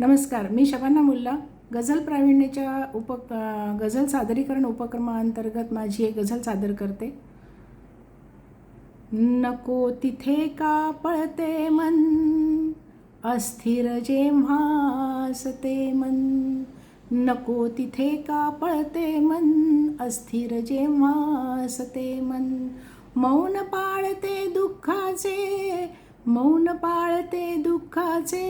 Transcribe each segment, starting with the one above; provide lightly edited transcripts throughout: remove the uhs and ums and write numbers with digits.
नमस्कार, मी शबाना मुल्ला. गझल प्रावीण्याच्या गझल सादरीकरण उपक्रमाअंतर्गत माझी एक गझल सादर करते. नको तिथे का पळते मन, अस्थिर जेव्हा असते मन. नको तिथे का पळते मन, अस्थिर जेव्हा असते मन. मौन पाळते दुःखाचे, मौन पाळते दुःखाचे,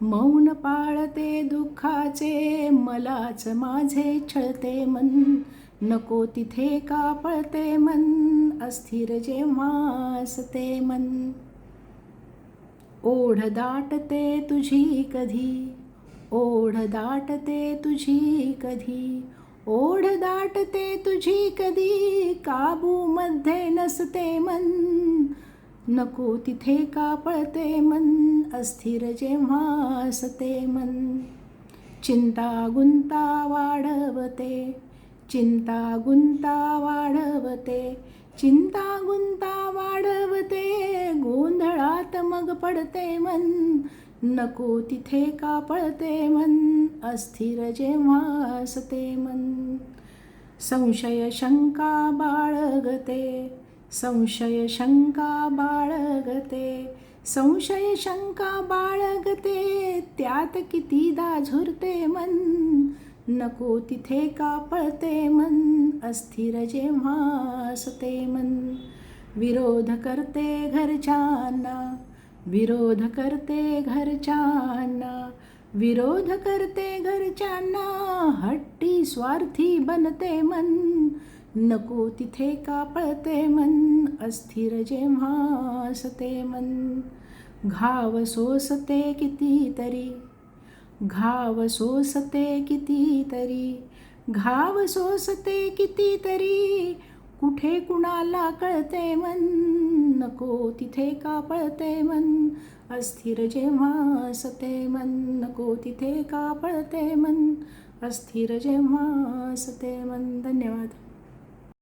मौन पाळते दुःखाचे. मलाच माझे छळते मन. नको तिथे का पळते मन, अस्थिर जेव्हा असते मन. ओढ दाटते तुझी कधी, ओढ दाटते तुझी कधी, ओढ दाटते तुझी कधी. काबूमध्ये नसते मन. नको तिथे का पळते मन, अस्थिर जेव्हा असते मन. चिंता गुंता वाढवते, चिंता गुंता वाढवते, चिंता गुंता वाढवते. गोंधळात मग पडते मन. नको तिथे का पळते मन, अस्थिर जेव्हा असते मन. संशय शंका बाळगते, संशय शंका बाळगते, संशय शंका बाळगते. त्यात कितीदा झुरते मन. नको तिथे का पळते मन, अस्थिर जेव्हा असते मन. विरोध करते घरच्यांना, विरोध करते घरच्यांना, विरोध करते घरच्यांना. हट्टी स्वार्थी बनते मन. नको तिथे का पळते मन, अस्थिर जेव्हा असते मन. घाव सोसते कितीतरी, घाव सोसते कितीतरी, घाव सोसते कितीतरी. कुठे कुणाला कळते मन. नको तिथे का पळते मन, अस्थिर जेव्हा असते मन. नको तिथे का पळते मन, अस्थिर जेव्हा असते मन. धन्यवाद.